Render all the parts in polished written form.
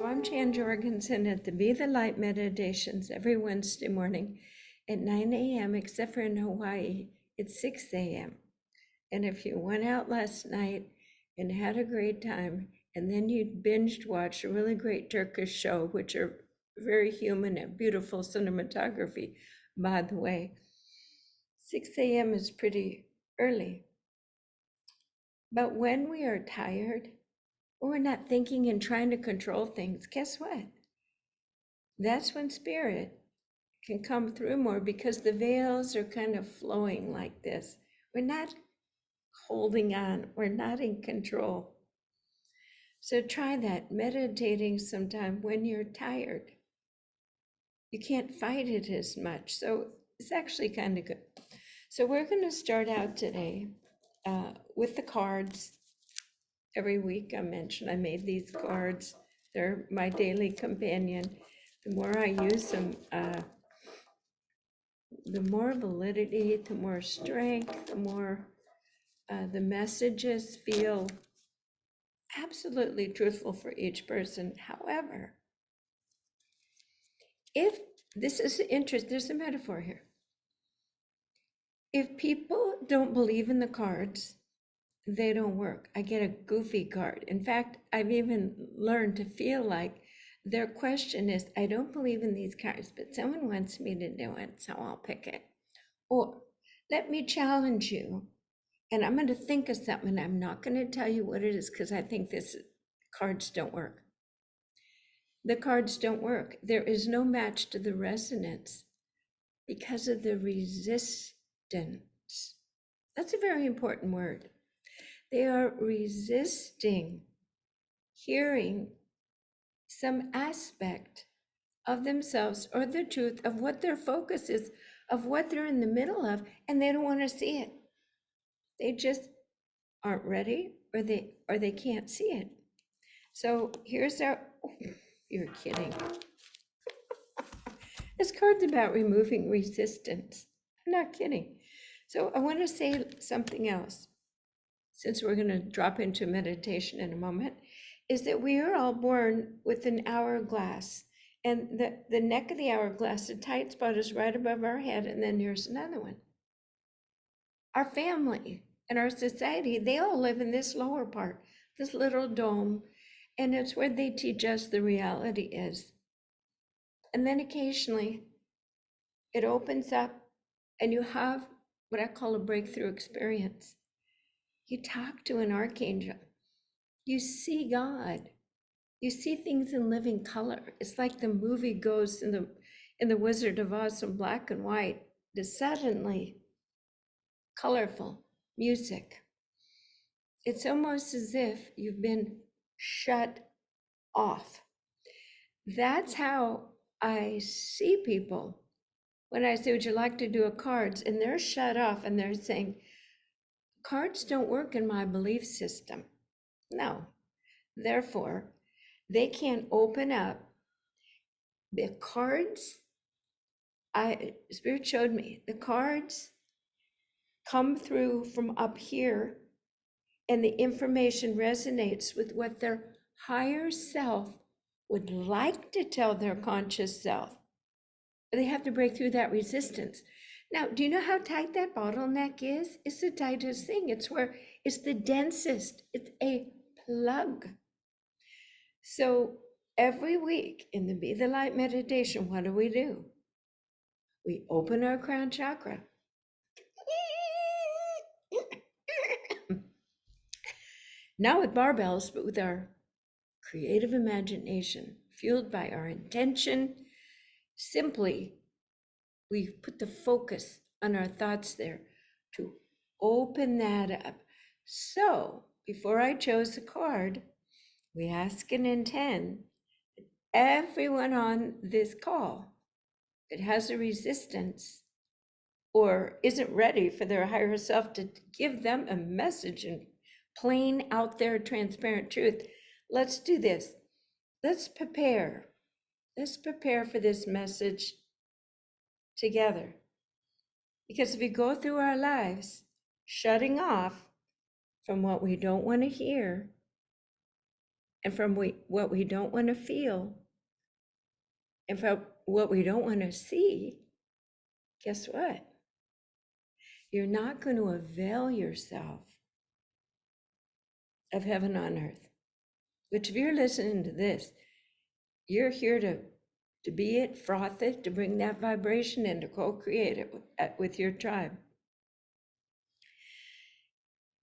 I'm Jan Jorgensen at the Be the Light meditations every Wednesday morning at 9 a.m., except for in Hawaii, it's 6 a.m. And if you went out last night and had a great time, and then you binged watched a really great Turkish show, which are very human and beautiful cinematography, by the way, 6 a.m. is pretty early. But when we are tired, or we're not thinking and trying to control things, guess what? That's when spirit can come through more, because the veils are kind of flowing like this. We're not holding on, we're not in control. So try that, meditating sometime when you're tired. You can't fight it as much, so it's actually kind of good. So we're going to start out today with the cards. Every week I mention I made these cards. They're my daily companion. The more I use them, the more validity, the more strength, the more the messages feel absolutely truthful for each person. However, if this is interest, there's a metaphor here. If people don't believe in the cards, they don't work. I get a goofy card. In fact, I've even learned to feel like their question is, I don't believe in these cards, but someone wants me to do it, so I'll pick it. Or let me challenge you, and I'm going to think of something. I'm not going to tell you what it is because I think this cards don't work. The cards don't work. There is no match to the resonance because of the resistance. That's a very important word. They are resisting hearing some aspect of themselves or the truth of what their focus is, of what they're in the middle of, and they don't want to see it. They just aren't ready, or they can't see it. So here's our, oh, you're kidding. This card's about removing resistance. I'm not kidding. So I want to say something else, since we're going to drop into meditation in a moment, is that we are all born with an hourglass. And the neck of the hourglass, the tight spot is right above our head, and then there's another one. Our family and our society, they all live in this lower part, this little dome, and it's where they teach us the reality is. And then occasionally it opens up and you have what I call a breakthrough experience. You talk to an archangel. You see God. You see things in living color. It's like the movie goes in the Wizard of Oz in black and white, to suddenly colorful music. It's almost as if you've been shut off. That's how I see people when I say, would you like to do a cards? And they're shut off and they're saying, cards don't work in my belief system. No. Therefore, they can't open up. The cards, Spirit showed me, the cards come through from up here, and the information resonates with what their higher self would like to tell their conscious self. They have to break through that resistance. Now, do you know how tight that bottleneck is? It's the tightest thing. It's where it's the densest. It's a plug. So every week in the Be the Light meditation, what do? We open our crown chakra. Not with barbells, but with our creative imagination, fueled by our intention. Simply, we put the focus on our thoughts there to open that up. So before I chose a card, we ask and intend that everyone on this call that has a resistance or isn't ready for their higher self to give them a message in plain, out there, transparent truth. Let's do this. Let's prepare. Let's prepare for this message together. Because if we go through our lives shutting off from what we don't want to hear, and from what we don't want to feel, and from what we don't want to see, guess what? You're not going to avail yourself of heaven on earth. Which if you're listening to this, you're here to be it, froth it, to bring that vibration and to co-create it with your tribe.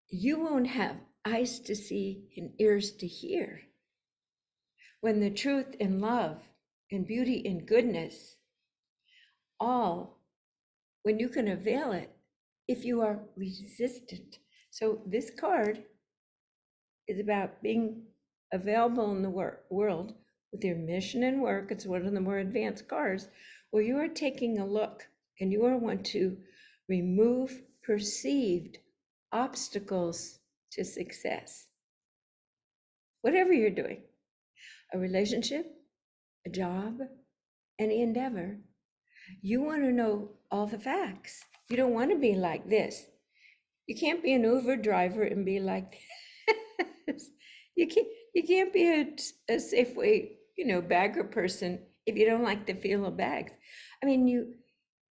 You won't have eyes to see and ears to hear when the truth and love and beauty and goodness, all when you can avail it if you are resistant. So this card is about being available in the world with your mission and work. It's one of the more advanced cards where you are taking a look and you are want to remove perceived obstacles to success. Whatever you're doing, a relationship, a job, any endeavor, you want to know all the facts. You don't want to be like this. You can't be an Uber driver and be like this. You can't be a Safeway, bagger person if you don't like the feel of bags. I mean,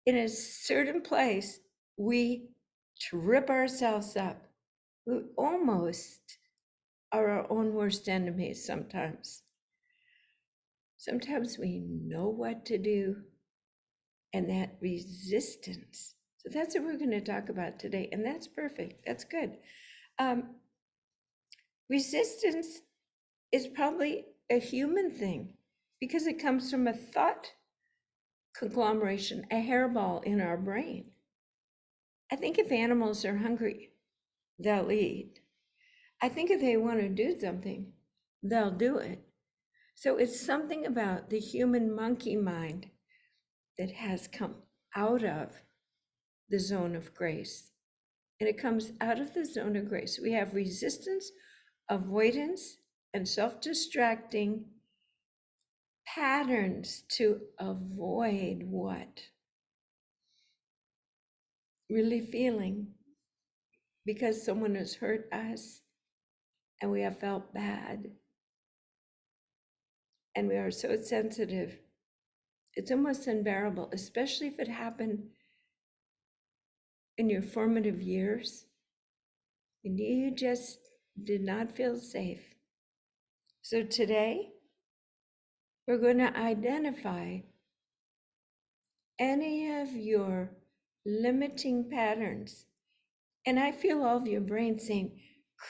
in a certain place, we trip ourselves up. We almost are our own worst enemies sometimes. Sometimes we know what to do, and that resistance. So that's what we're going to talk about today, and that's perfect. That's good. Resistance is probably a human thing because it comes from a thought conglomeration, a hairball in our brain. I think if animals are hungry, they'll eat. I think if they want to do something, they'll do it. So it's something about the human monkey mind that has come out of the zone of grace. And it comes out of the zone of grace. We have resistance, avoidance, and self-distracting patterns to avoid what? Really feeling because someone has hurt us and we have felt bad and we are so sensitive. It's almost unbearable, especially if it happened in your formative years and you just did not feel safe. So today, we're going to identify any of your limiting patterns. And I feel all of your brain saying,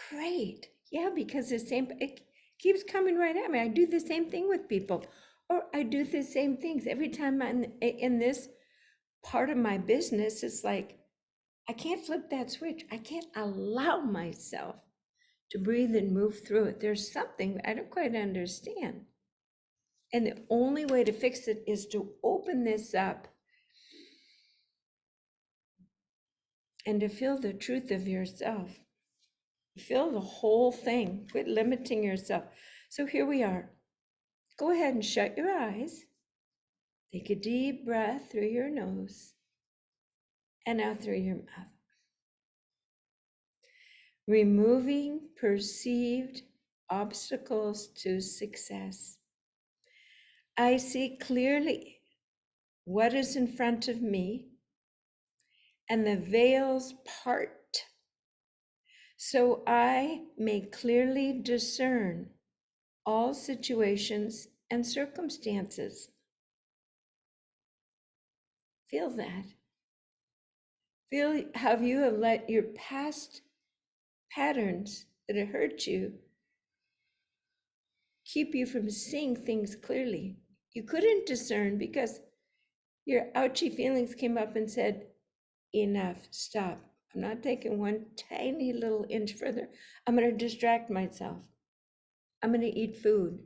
great, yeah, because it keeps coming right at me. I do the same thing with people, or I do the same things. Every time I'm in this part of my business, it's like, I can't flip that switch. I can't allow myself to breathe and move through it. There's something I don't quite understand. And the only way to fix it is to open this up and to feel the truth of yourself. Feel the whole thing. Quit limiting yourself. So here we are. Go ahead and shut your eyes. Take a deep breath through your nose and out through your mouth. Removing perceived obstacles to success. I see clearly what is in front of me, and the veils part so I may clearly discern all situations and circumstances. Feel that. Feel how you have let your past patterns that have hurt you keep you from seeing things clearly. You couldn't discern because your ouchy feelings came up and said, enough, stop. I'm not taking one tiny little inch further. I'm going to distract myself. I'm going to eat food.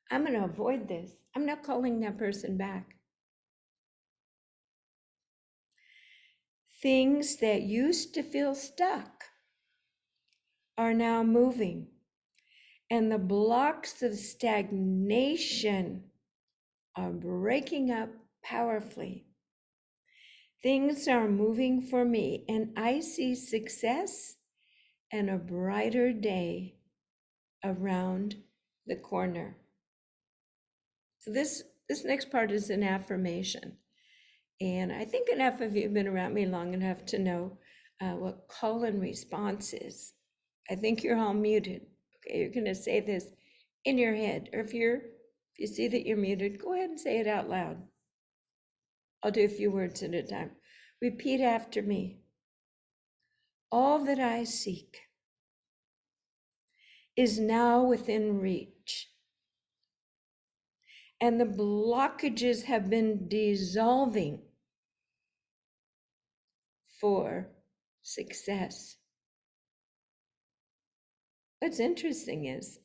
I'm going to avoid this. I'm not calling that person back. Things that used to feel stuck are now moving, and the blocks of stagnation are breaking up powerfully. Things are moving for me, and I see success and a brighter day around the corner. So this next part is an affirmation. And I think enough of you have been around me long enough to know what call and response is. I think you're all muted. Okay, you're going to say this in your head, or if you see that you're muted, go ahead and say it out loud. I'll do a few words at a time. Repeat after me. All that I seek is now within reach, and the blockages have been dissolving for success. What's interesting is,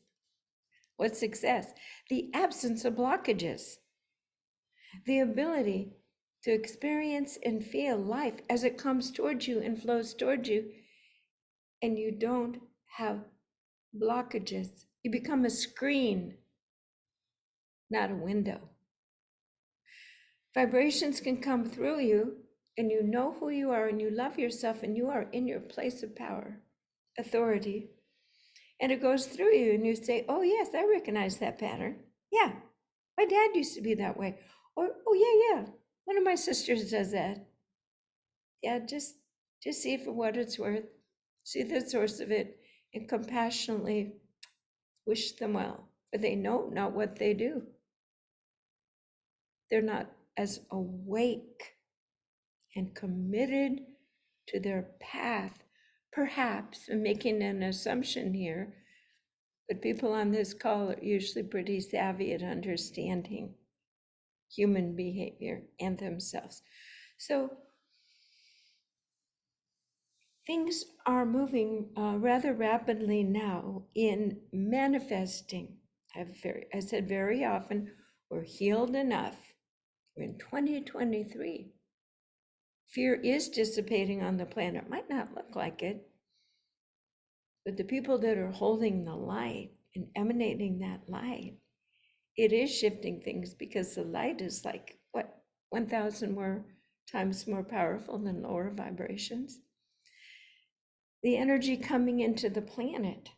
what's success? The absence of blockages, the ability to experience and feel life as it comes towards you and flows towards you, and you don't have blockages. You become a screen, not a window. Vibrations can come through you, and you know who you are, and you love yourself, and you are in your place of power, authority. And it goes through you, and you say, oh, yes, I recognize that pattern. Yeah, my dad used to be that way. Or, oh, yeah, one of my sisters does that. Yeah, just see it for what it's worth. See the source of it, and compassionately wish them well. But they know not what they do. They're not as awake and committed to their path. Perhaps I'm making an assumption here, but people on this call are usually pretty savvy at understanding human behavior and themselves. So things are moving rather rapidly now in manifesting. I said very often, we're healed enough. We're in 2023. Fear is dissipating on the planet. Might not look like it, but the people that are holding the light and emanating that light, it is shifting things, because the light is like, what, 1,000 more times more powerful than lower vibrations. The energy coming into the planet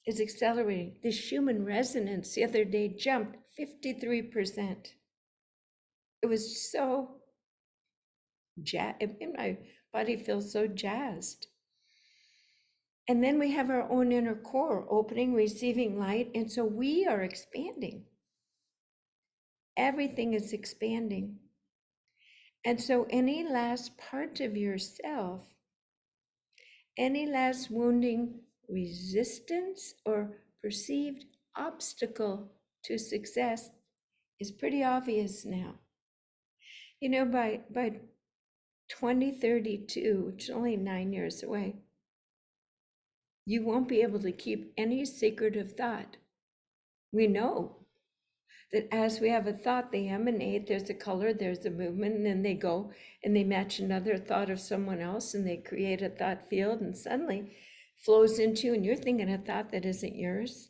is accelerating. The human resonance the other day jumped 53%. It was so my body feels so jazzed. And then we have our own inner core opening, receiving light. And so we are expanding. Everything is expanding. And so any last part of yourself, any last wounding resistance or perceived obstacle to success is pretty obvious now. You know, by 2032, which is only 9 years away, you won't be able to keep any secret of thought. We know that as we have a thought, they emanate, there's a color, there's a movement, and then they go and they match another thought of someone else, and they create a thought field, and suddenly flows into you, and you're thinking a thought that isn't yours.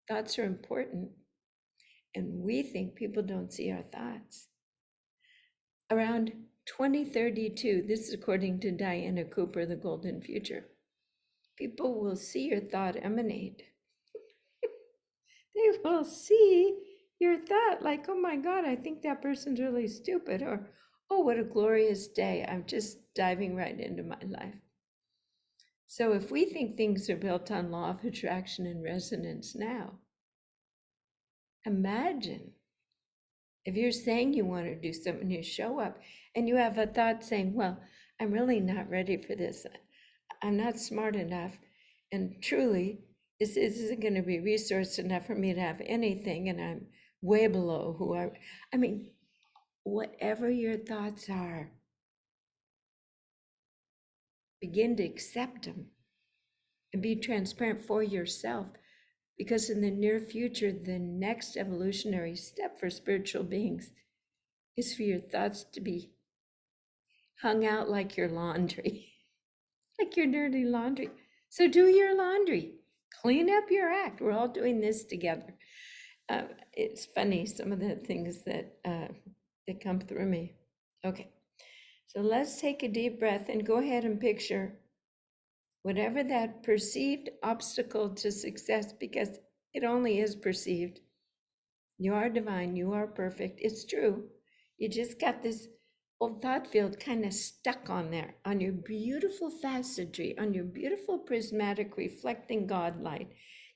Thoughts are important, and we think people don't see our thoughts. Around 2032, this is according to Diana Cooper, The Golden Future, people will see your thought emanate. They will see your thought like, oh my God, I think that person's really stupid, or, oh, what a glorious day. I'm just diving right into my life. So if we think things are built on law of attraction and resonance now, imagine if you're saying you want to do something, you show up and you have a thought saying, well, I'm really not ready for this. I'm not smart enough. And truly, this isn't going to be resourced enough for me to have anything. And I'm way below who I mean, whatever your thoughts are, begin to accept them and be transparent for yourself. Because in the near future, the next evolutionary step for spiritual beings is for your thoughts to be hung out like your laundry, like your dirty laundry. So do your laundry, clean up your act. We're all doing this together. It's funny, some of the things that come through me. Okay, so let's take a deep breath and go ahead and picture whatever that perceived obstacle to success, because It only is perceived. You are divine. You are perfect. It's true. You just got this old thought field kind of stuck on there, on your beautiful facetry, on your beautiful prismatic reflecting God light.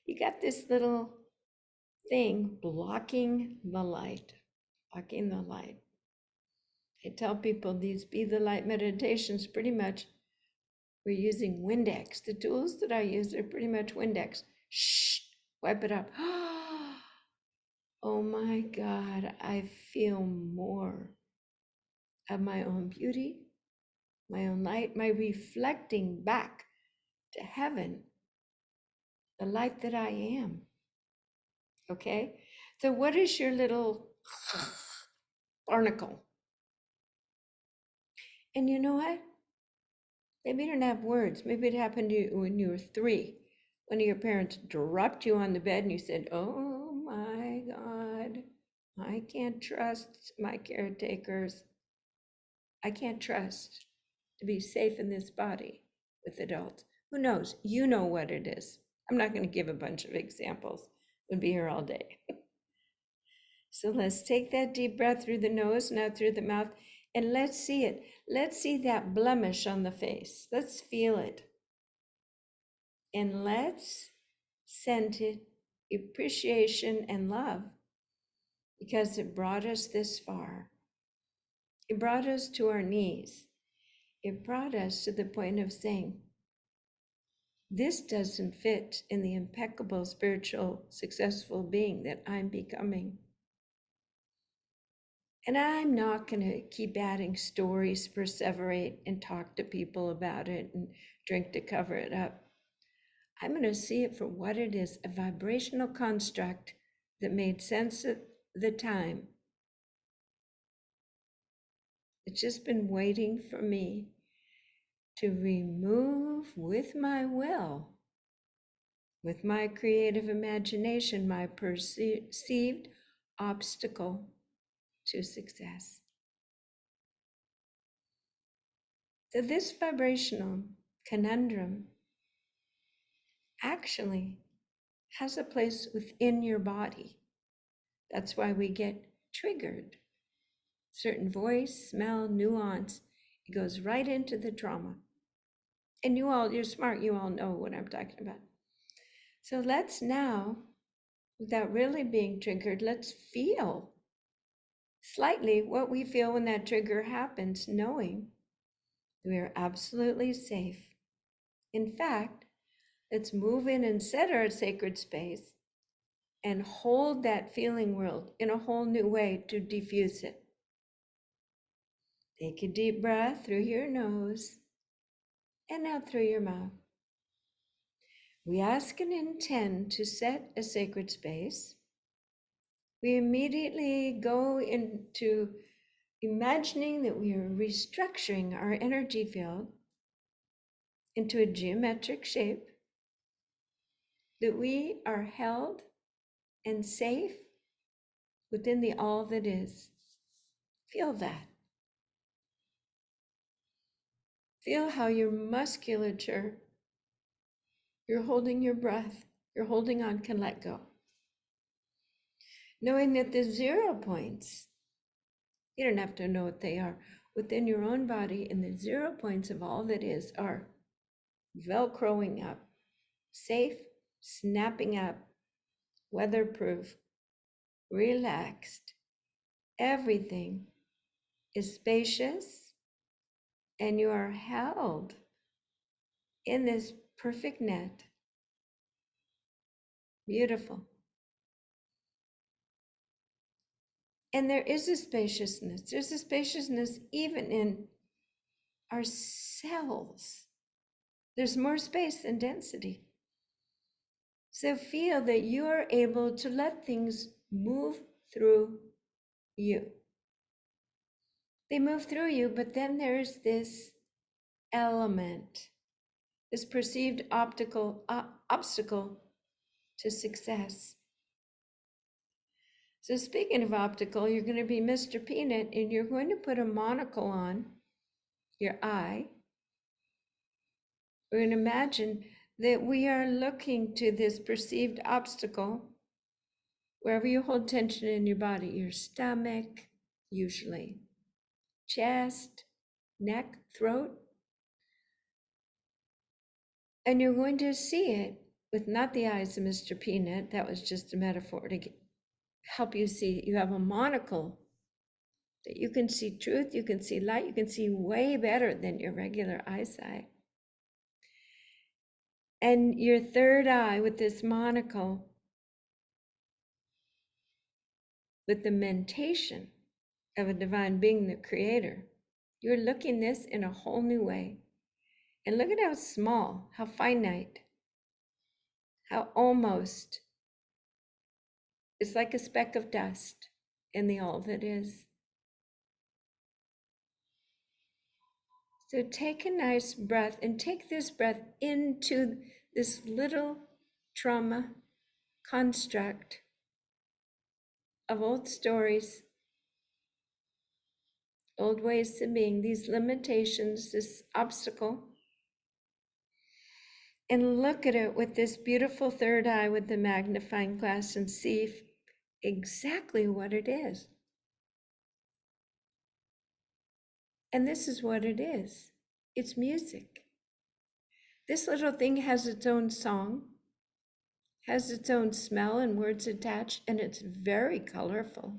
You got this little thing blocking the light, blocking the light. I tell people these be the light meditations, pretty much we're using Windex. The tools that I use are pretty much Windex. Shh, wipe it up. Oh my God, I feel more of my own beauty, my own light, my reflecting back to heaven, the light that I am. Okay? So what is your little barnacle? And you know what? Maybe you don't have words. Maybe it happened to you when you were 3. One of your parents dropped you on the bed and you said, oh my God, I can't trust my caretakers. I can't trust to be safe in this body with adults. Who knows? You know what it is. I'm not going to give a bunch of examples. We'll be here all day. So let's take that deep breath through the nose, not through the mouth, and let's see it. Let's see that blemish on the face. Let's feel it. And let's send it appreciation and love because it brought us this far. It brought us to our knees. It brought us to the point of saying, this doesn't fit in the impeccable spiritual successful being that I'm becoming. And I'm not going to keep adding stories, perseverate, and talk to people about it and drink to cover it up. I'm going to see it for what it is, a vibrational construct that made sense at the time. It's just been waiting for me to remove with my will, with my creative imagination, my perceived obstacle to success. So this vibrational conundrum actually has a place within your body. That's why we get triggered. Certain voice, smell, nuance, it goes right into the trauma. And you're smart, you all know what I'm talking about. So let's now, without really being triggered, let's feel slightly what we feel when that trigger happens, knowing we are absolutely safe. In fact, let's move in and set our sacred space and hold that feeling world in a whole new way to diffuse it. Take a deep breath through your nose and out through your mouth. We ask and intend to set a sacred space. We immediately go into imagining that we are restructuring our energy field into a geometric shape, that we are held and safe within the all that is. Feel that. Feel how your musculature, you're holding your breath, you're holding on, can let go. Knowing that the 0 points, you don't have to know what they are, within your own body, and the 0 points of all that is are velcroing up, safe, snapping up, weatherproof, relaxed. Everything is spacious, and you are held in this perfect net. Beautiful. And there is a spaciousness. There's a spaciousness even in our cells. There's more space than density. So feel that you are able to let things move through you. They move through you, but then there's this element, this perceived obstacle to success. So speaking of optical, you're going to be Mr. Peanut and you're going to put a monocle on your eye. We're going to imagine that we are looking to this perceived obstacle wherever you hold tension in your body, your stomach, usually, chest, neck, throat. And you're going to see it with not the eyes of Mr. Peanut. That was just a metaphor to help you see. You have a monocle that you can see truth, you can see light, you can see way better than your regular eyesight. And your third eye with this monocle, with the mentation of a divine being, the creator, you're looking this in a whole new way. And look at how small, how finite, how almost, it's like a speck of dust in the all that is. So take a nice breath and take this breath into this little trauma construct of old stories, old ways of being, these limitations, this obstacle, and look at it with this beautiful third eye with the magnifying glass and see exactly what it is. And this is what it is. It's music. This little thing has its own song, has its own smell and words attached, and it's very colorful.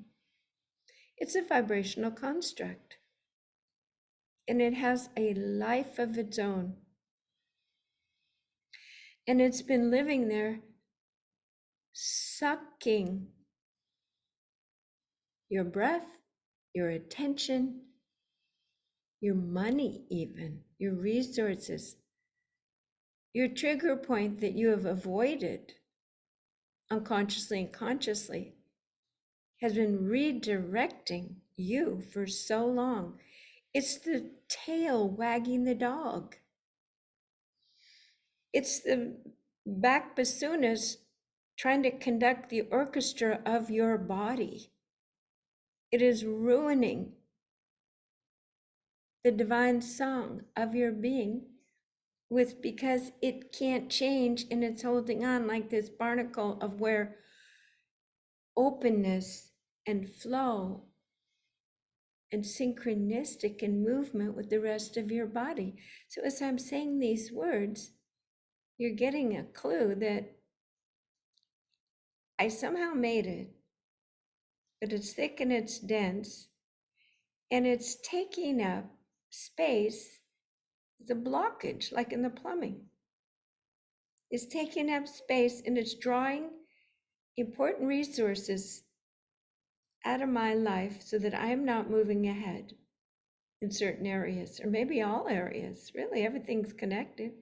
It's a vibrational construct, and it has a life of its own. And it's been living there, sucking your breath, your attention, your money even, your resources, your trigger point that you have avoided unconsciously and consciously has been redirecting you for so long. It's the tail wagging the dog. It's the back bassoonist trying to conduct the orchestra of your body. It is ruining the divine song of your being because it can't change, and it's holding on like this barnacle of where openness and flow and synchronistic and movement with the rest of your body. So as I'm saying these words, you're getting a clue that I somehow made it, but it's thick and it's dense, and it's taking up space. The blockage, like in the plumbing, is taking up space, and it's drawing important resources out of my life so that I am not moving ahead in certain areas, or maybe all areas. Really, everything's connected.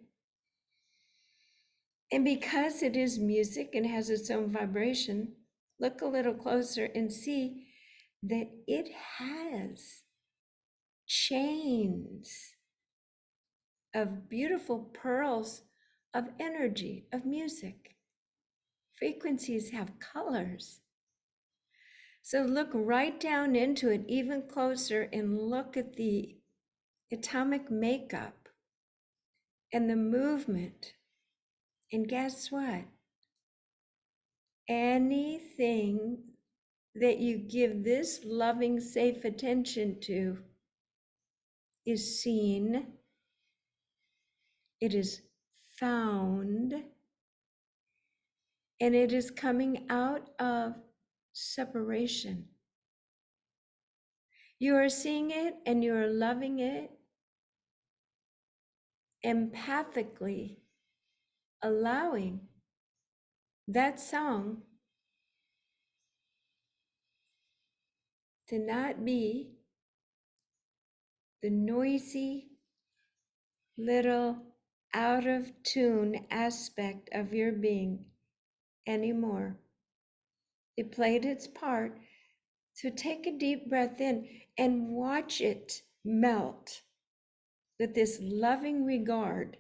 And because it is music and has its own vibration, look a little closer and see that it has chains of beautiful pearls of energy, of music. Frequencies have colors. So look right down into it even closer and look at the atomic makeup and the movement. And guess what? Anything that you give this loving, safe attention to is seen, it is found, and it is coming out of separation. You are seeing it and you are loving it empathically, allowing that song to not be the noisy, little, out of tune aspect of your being anymore. It played its part. So take a deep breath in and watch it melt with this loving regard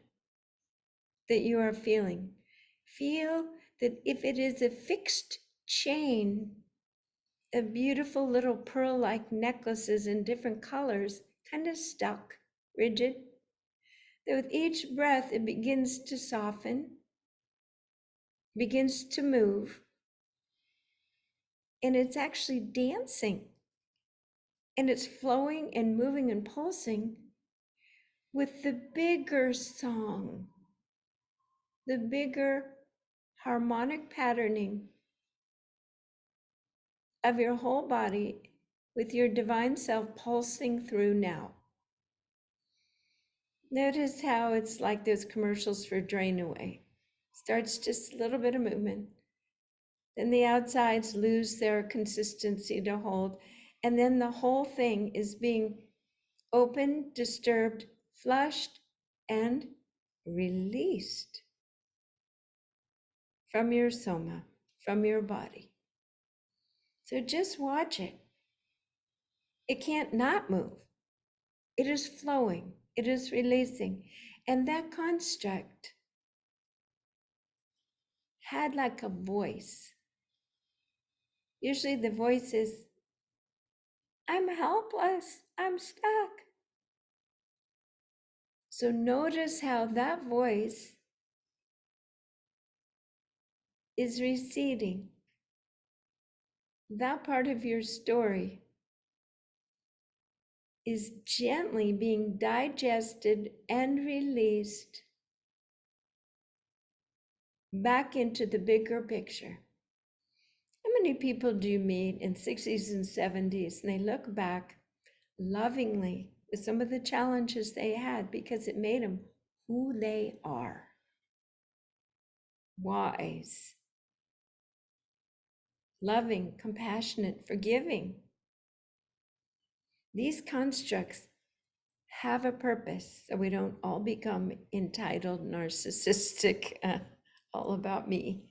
that you are feeling. Feel that if it is a fixed chain of beautiful little pearl-like necklaces in different colors, kind of stuck, rigid, that with each breath it begins to soften, begins to move, and it's actually dancing, and it's flowing and moving and pulsing with the bigger song, the bigger harmonic patterning of your whole body with your divine self pulsing through now. Notice how it's like those commercials for Drain Away. Starts just a little bit of movement. Then the outsides lose their consistency to hold. And then the whole thing is being opened, disturbed, flushed, and released from your soma, from your body. So just watch it. It can't not move. It is flowing. It is releasing. And that construct had like a voice. Usually the voice is, I'm helpless, I'm stuck. So notice how that voice is receding. That part of your story is gently being digested and released back into the bigger picture. How many people do you meet in 60s and 70s and they look back lovingly with some of the challenges they had because it made them who they are? Wise, loving, compassionate, forgiving. These constructs have a purpose so we don't all become entitled, narcissistic, all about me.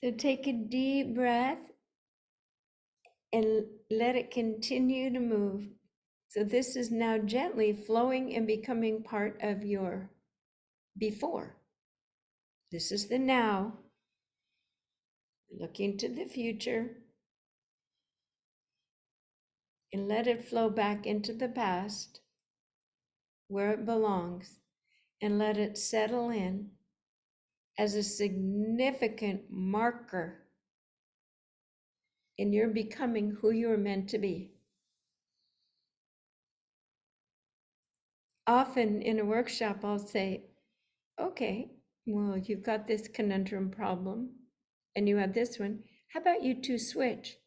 So take a deep breath and let it continue to move. So this is now gently flowing and becoming part of your before. This is the now, looking to the future, and let it flow back into the past where it belongs, and let it settle in as a significant marker in your becoming who you're meant to be. Often in a workshop, I'll say, okay, well, you've got this conundrum problem and you have this one. How about you two switch?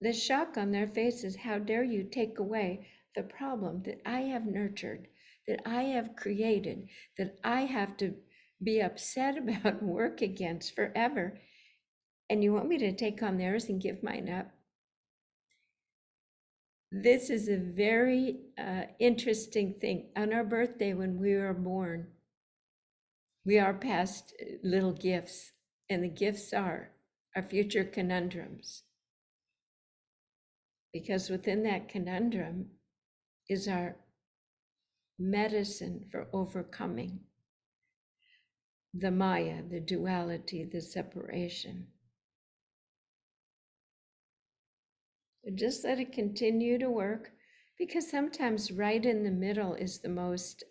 The shock on their faces, how dare you take away the problem that I have nurtured, that I have created, that I have to be upset about, work against forever. And you want me to take on theirs and give mine up? This is a very interesting thing. On our birthday, when we were born, we are past little gifts, and the gifts are our future conundrums. Because within that conundrum is our medicine for overcoming the Maya, the duality, the separation. So just let it continue to work, because sometimes right in the middle is the most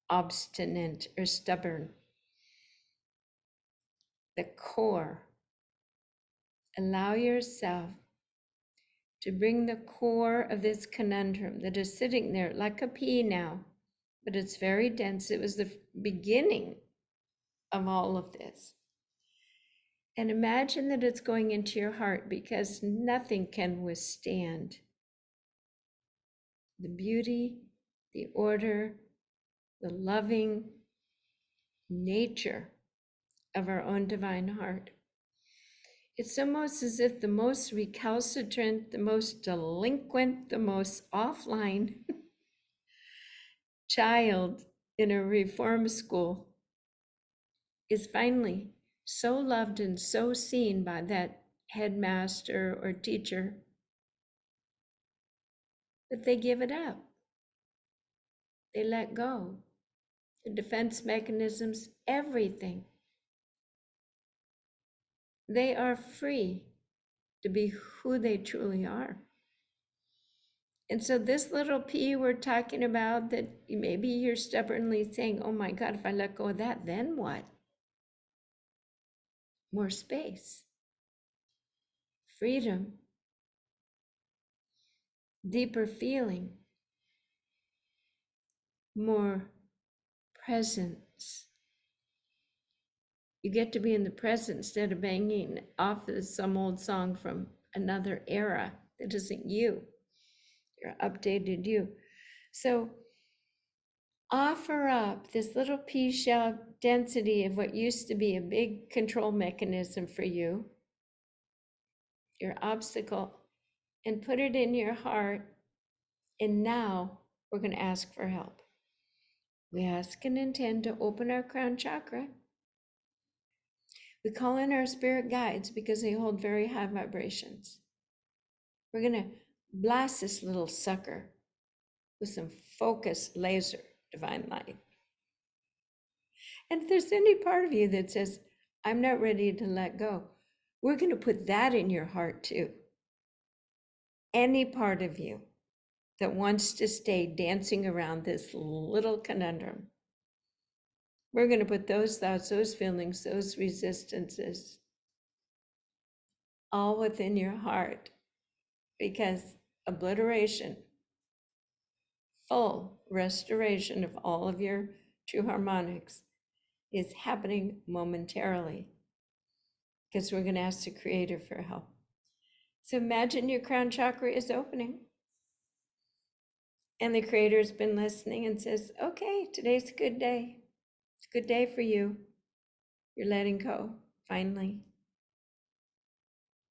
obstinate or stubborn. The core. Allow yourself to bring the core of this conundrum that is sitting there like a pea now, but it's very dense. It was the beginning of all of this. And imagine that it's going into your heart, because nothing can withstand the beauty, the order, the loving nature of our own divine heart. It's almost as if the most recalcitrant, the most delinquent, the most offline child in a reform school is finally so loved and so seen by that headmaster or teacher that they give it up. They let go. The defense mechanisms, everything. They are free to be who they truly are. And so this little pea we're talking about, that maybe you're stubbornly saying, oh my God, if I let go of that, then what? more space, freedom, deeper feeling, more presence. You get to be in the present instead of banging off of some old song from another era that isn't you, your updated you. So offer up this little pea shell density of what used to be a big control mechanism for you, your obstacle, and put it in your heart. And now we're going to ask for help. We ask and intend to open our crown chakra. We call in our spirit guides because they hold very high vibrations. We're going to blast this little sucker with some focused laser divine light. And if there's any part of you that says, I'm not ready to let go, we're going to put that in your heart too. Any part of you that wants to stay dancing around this little conundrum, we're going to put those thoughts, those feelings, those resistances all within your heart, because obliteration, full restoration of all of your true harmonics is happening momentarily, because we're going to ask the Creator for help. So imagine your crown chakra is opening, and the Creator's been listening and says, okay, today's a good day. It's a good day for you. You're letting go, finally.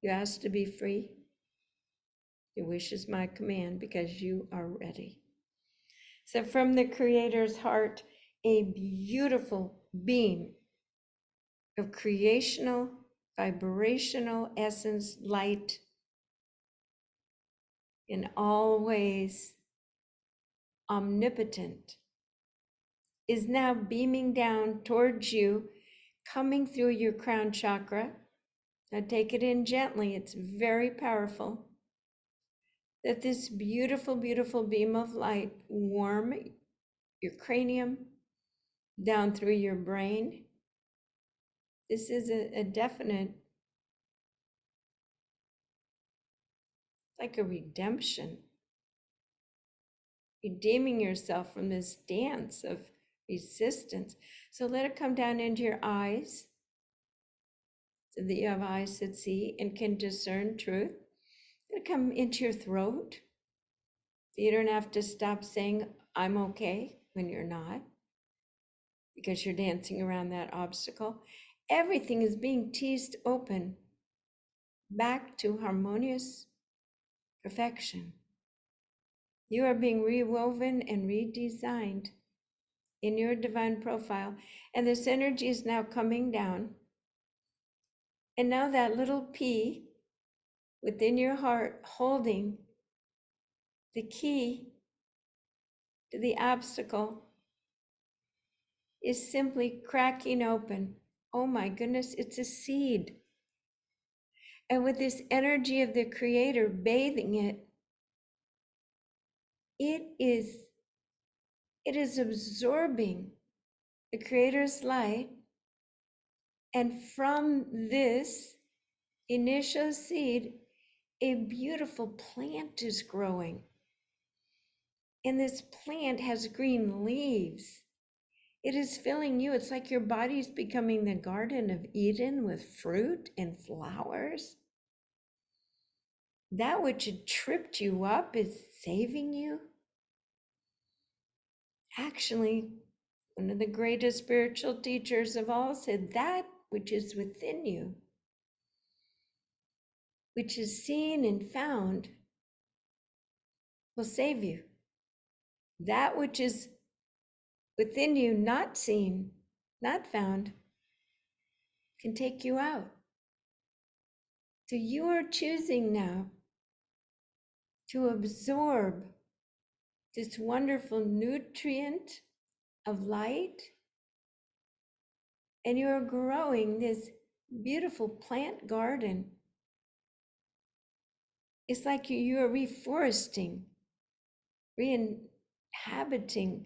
You asked to be free. Your wish is my command because you are ready. So from the Creator's heart, a beautiful beam of creational, vibrational essence, light, in all ways omnipotent, is now beaming down towards you, coming through your crown chakra. Now take it in gently, it's very powerful. That this beautiful, beautiful beam of light warm your cranium, down through your brain. This is a definite, like a redemption. Redeeming yourself from this dance of resistance. So let it come down into your eyes, so that you have eyes that see and can discern truth. Let it come into your throat, so you don't have to stop saying, I'm okay, when you're not, because you're dancing around that obstacle. Everything is being teased open back to harmonious perfection. You are being rewoven and redesigned in your divine profile. And this energy is now coming down. And now that little pea within your heart holding the key to the obstacle is simply cracking open. Oh my goodness, it's a seed. And with this energy of the Creator bathing it, it is absorbing the Creator's light. And from this initial seed, a beautiful plant is growing. And this plant has green leaves. It is filling you. It's like your body's becoming the Garden of Eden with fruit and flowers. That which had tripped you up is saving you. Actually, one of the greatest spiritual teachers of all said, that which is within you, which is seen and found, will save you. That which is within you, not seen, not found, can take you out. So you are choosing now to absorb this wonderful nutrient of light, and you are growing this beautiful plant garden. It's like you are reforesting, re-inhabiting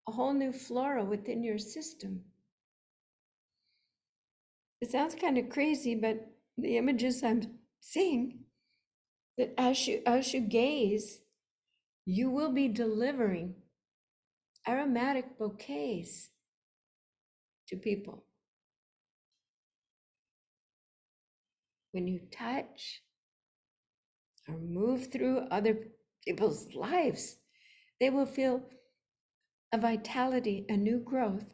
a whole new flora within your system. It sounds kind of crazy, but the images I'm seeing, that as you gaze, you will be delivering aromatic bouquets to people. When you touch or move through other people's lives, they will feel a vitality, a new growth,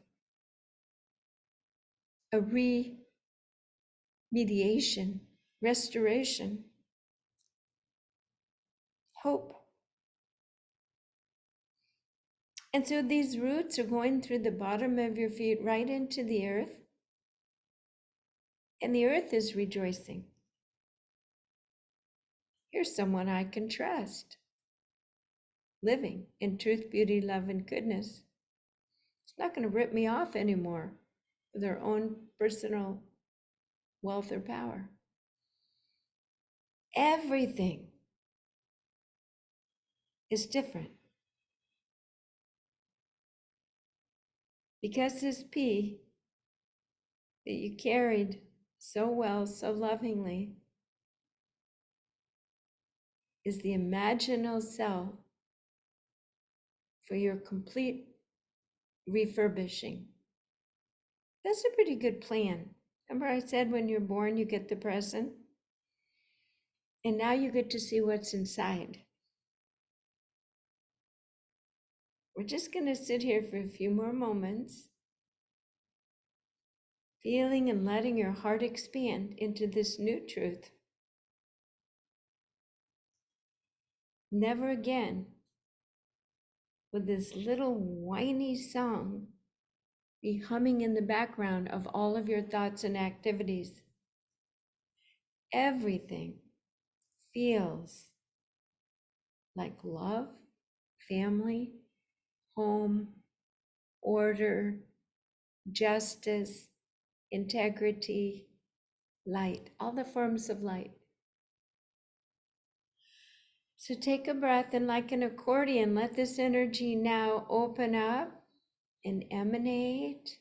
a remediation, restoration, hope. And so these roots are going through the bottom of your feet right into the earth, and the earth is rejoicing. Here's someone I can trust, living in truth, beauty, love, and goodness. It's not going to rip me off anymore for their own personal wealth or power. Everything is different. Because this P that you carried so well, so lovingly, is the imaginal cell for your complete refurbishing. That's a pretty good plan. Remember I said when you're born, you get the present? And now you get to see what's inside. We're just going to sit here for a few more moments, feeling and letting your heart expand into this new truth. Never again will this little whiny song be humming in the background of all of your thoughts and activities. Everything feels like love, family, home, order, justice, integrity, light, all the forms of light. So take a breath, and like an accordion, let this energy now open up and emanate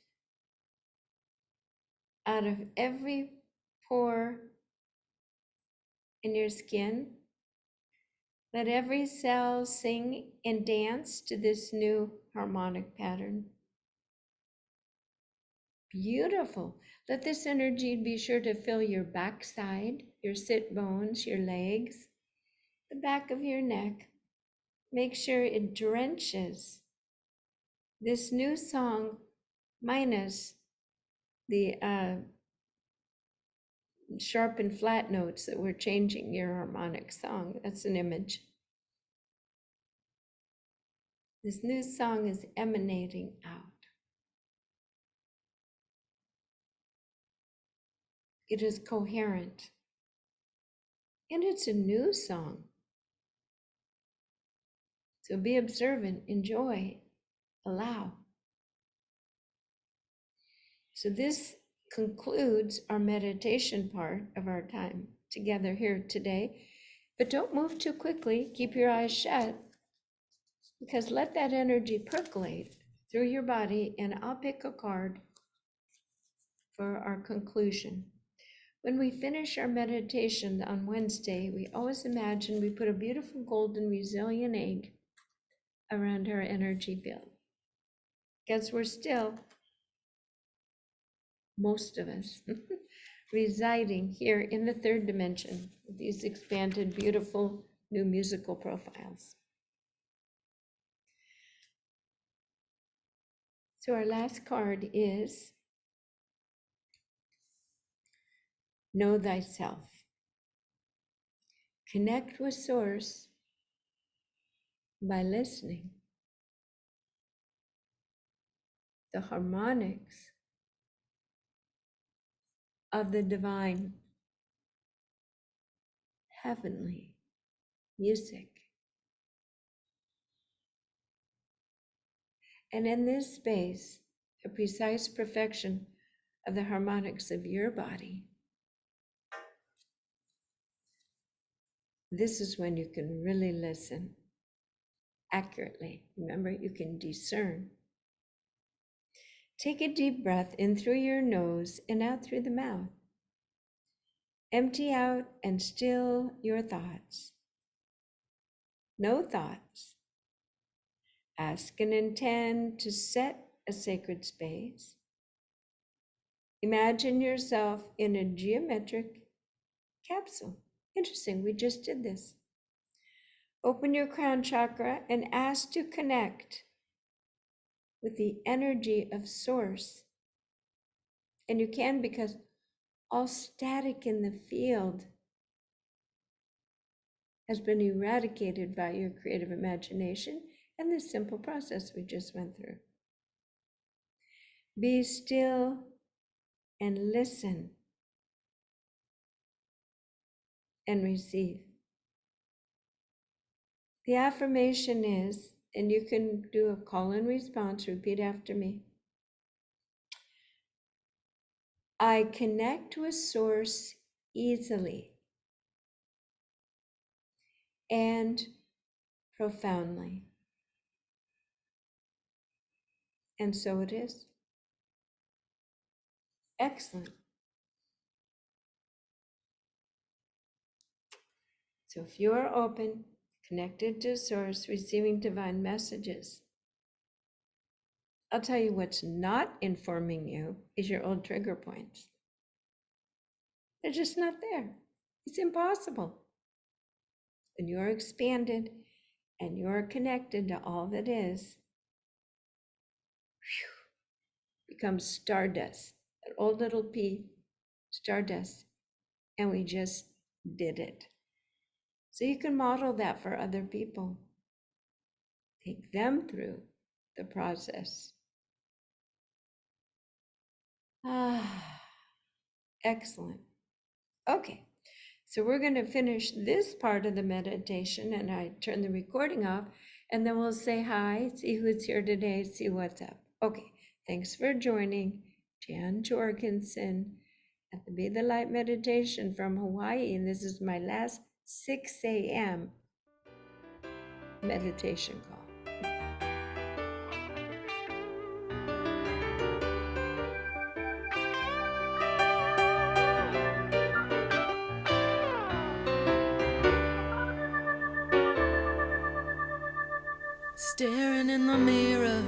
out of every pore in your skin. Let every cell sing and dance to this new harmonic pattern. Beautiful. Let this energy be sure to fill your backside, your sit bones, your legs, the back of your neck. Make sure it drenches this new song, minus the sharp and flat notes that we're changing your harmonic song. That's an image. This new song is emanating out. It is coherent. And it's a new song. So be observant, enjoy, allow. So this concludes our meditation part of our time together here today. But don't move too quickly. Keep your eyes shut, because let that energy percolate through your body, and I'll pick a card for our conclusion. When we finish our meditation on Wednesday, we always imagine we put a beautiful golden resilient egg around our energy field, because we're still, most of us, residing here in the third dimension with these expanded, beautiful new musical profiles. So our last card is Know Thyself. Connect with Source by listening. The harmonics of the divine, heavenly music. And in this space, a precise perfection of the harmonics of your body. This is when you can really listen accurately. Remember, you can discern. Take a deep breath in through your nose and out through the mouth. Empty out and still your thoughts. No thoughts. Ask and intend to set a sacred space. Imagine yourself in a geometric capsule. Interesting, we just did this. Open your crown chakra and ask to connect with the energy of source. And you can, because all static in the field has been eradicated by your creative imagination and this simple process we just went through. Be still and listen and receive. The affirmation is, and you can do a call and response, repeat after me. I connect with source easily and profoundly. And so it is. Excellent. So if you are open, connected to source, receiving divine messages, I'll tell you what's not informing you is your old trigger points. They're just not there. It's impossible. When you're expanded and you're connected to all that is, becomes stardust, that old little pea, stardust, and we just did it. So you can model that for other people. Take them through the process. Excellent. Okay, so we're going to finish this part of the meditation, and I turn the recording off, and then we'll say hi, see who's here today, see what's up. Okay, thanks for joining. Jan Jorgensen at the Be the Light meditation from Hawaii, and this is my last 6 a.m. meditation call. Staring in the mirror